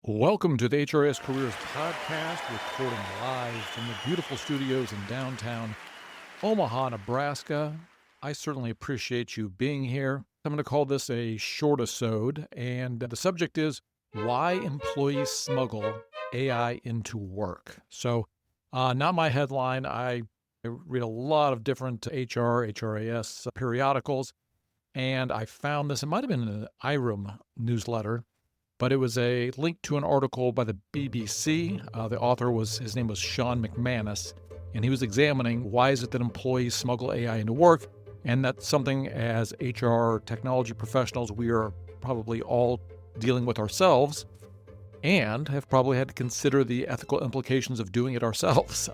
Welcome to the HRIS Careers podcast, recording live from the beautiful studios in downtown Omaha, Nebraska. I certainly appreciate you being here. I'm going to call this a short-isode, and the subject is why employees smuggle AI into work. So, not my headline. I read a lot of different HRIS periodicals, and I found this. It might have been an IRIM newsletter, but it was a link to an article by the BBC. The author his name was Sean McManus, and he was examining why is it that employees smuggle AI into work, and that's something as HR technology professionals we are probably all dealing with ourselves and have probably had to consider the ethical implications of doing it ourselves.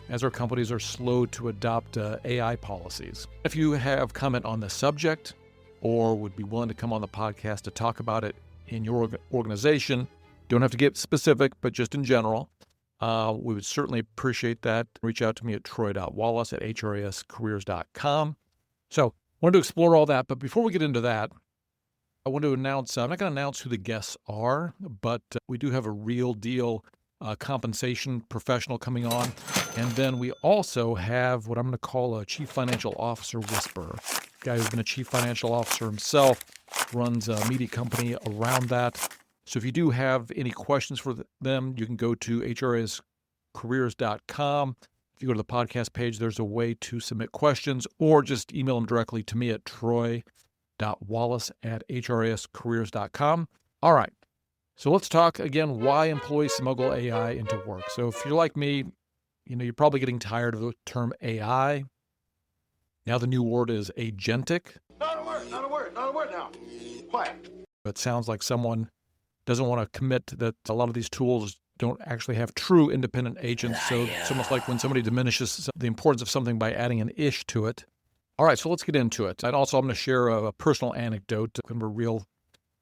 As our companies are slow to adopt AI policies. If you have comment on the subject or would be willing to come on the podcast to talk about it in your organization, don't have to get specific, but just in general, we would certainly appreciate that. Reach out to me at troy.wallace@HRISCareers.com. So I wanted to explore all that, but before we get into that, I want to announce, I'm not going to announce who the guests are, but we do have a real deal compensation professional coming on. And then we also have what I'm going to call a chief financial officer whisperer. A guy who's been a chief financial officer himself, runs a media company around that. So if you do have any questions for them, you can go to HRISCareers.com. If you go to the podcast page, there's a way to submit questions or just email them directly to me at troy.wallace@HRISCareers.com. All right. So let's talk again why employees smuggle AI into work. So if you're like me, you're probably getting tired of the term AI. Now the new word is agentic. Not a word now. Quiet. It sounds like someone doesn't want to commit that a lot of these tools don't actually have true independent agents. So it's almost like when somebody diminishes the importance of something by adding an ish to it. All right, so let's get into it. And also I'm going to share a personal anecdote, kind of a real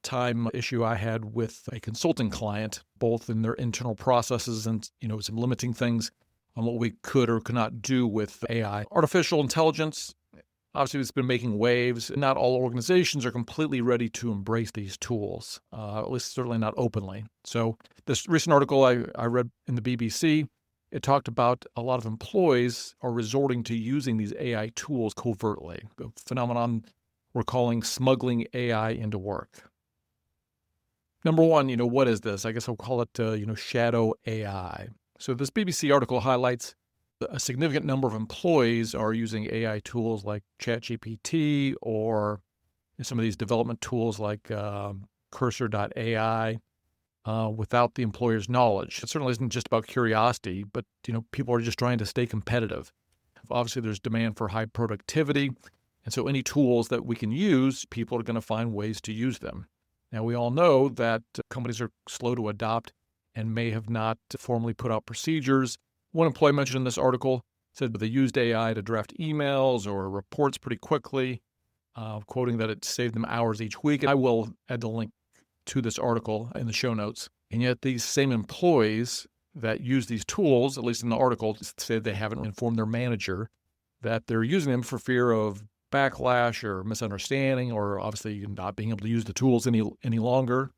time issue I had with a consulting client, both in their internal processes and, some limiting things on what we could or could not do with AI. Artificial intelligence, obviously it's been making waves. Not all organizations are completely ready to embrace these tools, at least certainly not openly. So this recent article I read in the BBC, it talked about a lot of employees are resorting to using these AI tools covertly, a phenomenon we're calling smuggling AI into work. Number one, what is this? I guess I'll call it, shadow AI. So this BBC article highlights a significant number of employees are using AI tools like ChatGPT or some of these development tools like Cursor.ai without the employer's knowledge. It certainly isn't just about curiosity, but people are just trying to stay competitive. Obviously, there's demand for high productivity, and so any tools that we can use, people are going to find ways to use them. Now, we all know that companies are slow to adopt and may have not formally put out procedures. One employee mentioned in this article said they used AI to draft emails or reports pretty quickly, quoting that it saved them hours each week. And I will add the link to this article in the show notes. And yet these same employees that use these tools, at least in the article, said they haven't informed their manager that they're using them for fear of backlash or misunderstanding, or obviously not being able to use the tools any longer.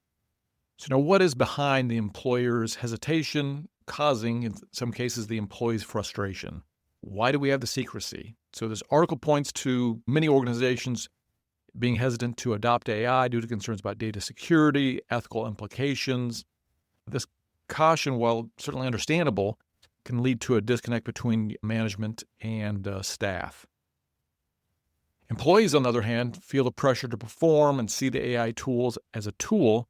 So what is behind the employer's hesitation, causing, in some cases, the employee's frustration? Why do we have the secrecy? So this article points to many organizations being hesitant to adopt AI due to concerns about data security, ethical implications. This caution, while certainly understandable, can lead to a disconnect between management and staff. Employees, on the other hand, feel the pressure to perform and see the AI tools as a tool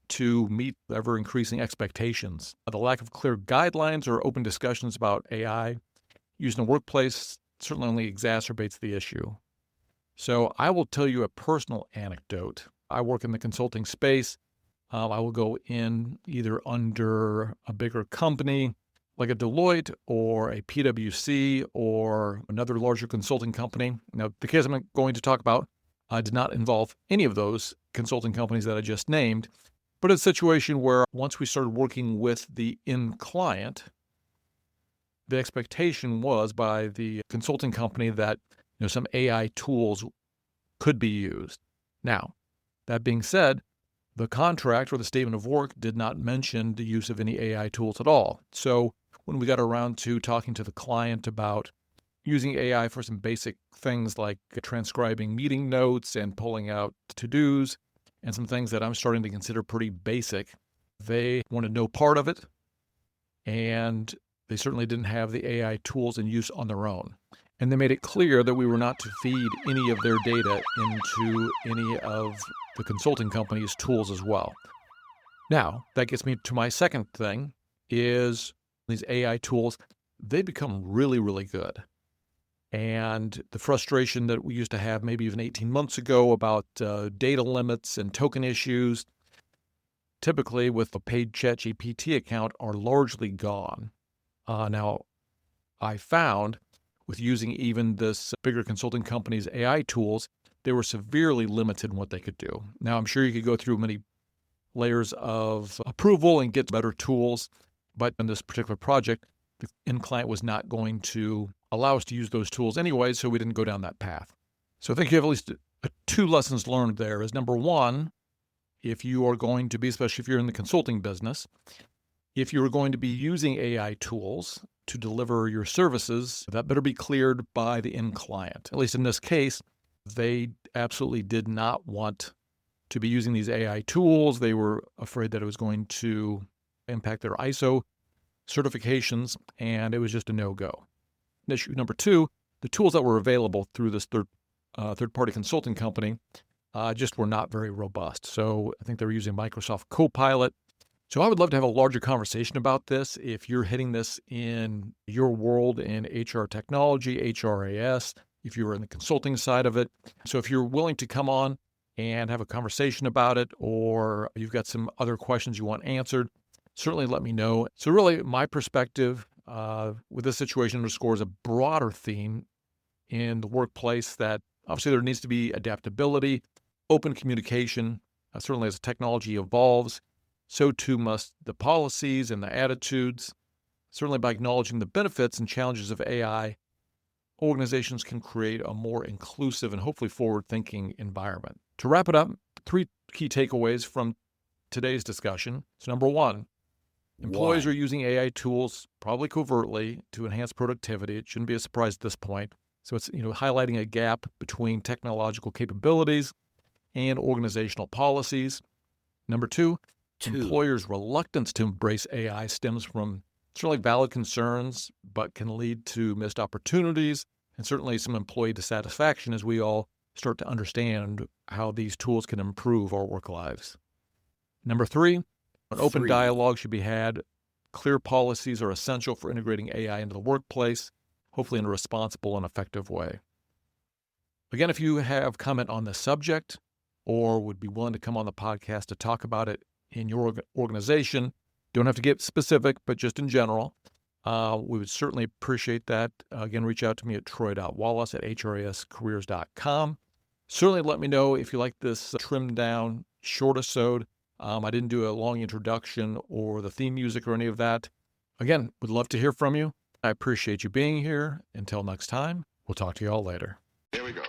to meet ever-increasing expectations. The lack of clear guidelines or open discussions about AI used in the workplace certainly only exacerbates the issue. So I will tell you a personal anecdote. I work in the consulting space. I will go in either under a bigger company like a Deloitte or a PwC or another larger consulting company. Now, the case I'm going to talk about did not involve any of those consulting companies that I just named, but it's a situation where once we started working with the end client, the expectation was by the consulting company that some AI tools could be used. Now, that being said, the contract or the statement of work did not mention the use of any AI tools at all. So when we got around to talking to the client about using AI for some basic things like transcribing meeting notes and pulling out to-dos and some things that I'm starting to consider pretty basic, they wanted no part of it, and they certainly didn't have the AI tools in use on their own. And they made it clear that we were not to feed any of their data into any of the consulting company's tools as well. Now, that gets me to my second thing, is these AI tools, they become really, really good. And the frustration that we used to have maybe even 18 months ago about data limits and token issues, typically with a paid ChatGPT account, are largely gone. Now, I found with using even this bigger consulting company's AI tools, they were severely limited in what they could do. Now, I'm sure you could go through many layers of approval and get better tools, but in this particular project, the end client was not going to allow us to use those tools anyway, so we didn't go down that path. So I think you have at least two lessons learned there. Is number one, if you are going to be, especially if you're in the consulting business, if you're going to be using AI tools to deliver your services, that better be cleared by the end client. At least in this case, they absolutely did not want to be using these AI tools. They were afraid that it was going to impact their ISO certifications, and it was just a no-go. Issue number two, the tools that were available through this third-party consulting company just were not very robust. So I think they were using Microsoft Copilot. So I would love to have a larger conversation about this. If you're hitting this in your world in HR technology, HRIS, if you're in the consulting side of it. So if you're willing to come on and have a conversation about it, or you've got some other questions you want answered, certainly let me know. So really, my perspective with this situation underscores a broader theme in the workplace that obviously there needs to be adaptability, open communication. Certainly as technology evolves, so too must the policies and the attitudes. Certainly by acknowledging the benefits and challenges of AI, organizations can create a more inclusive and hopefully forward-thinking environment. To wrap it up, 3 key takeaways from today's discussion. So number one, employees are using AI tools, probably covertly, to enhance productivity. It shouldn't be a surprise at this point. So it's highlighting a gap between technological capabilities and organizational policies. Number two, employers' reluctance to embrace AI stems from certainly valid concerns, but can lead to missed opportunities and certainly some employee dissatisfaction as we all start to understand how these tools can improve our work lives. Number three, an open dialogue should be had. Clear policies are essential for integrating AI into the workplace, hopefully in a responsible and effective way. Again, if you have comment on this subject or would be willing to come on the podcast to talk about it in your organization, don't have to get specific, but just in general, we would certainly appreciate that. Again, reach out to me at troy.wallace at HRISCareers.com. Certainly let me know if you like this trimmed down short episode. I didn't do a long introduction or the theme music or any of that. Again, would love to hear from you. I appreciate you being here. Until next time, we'll talk to you all later. Here we go.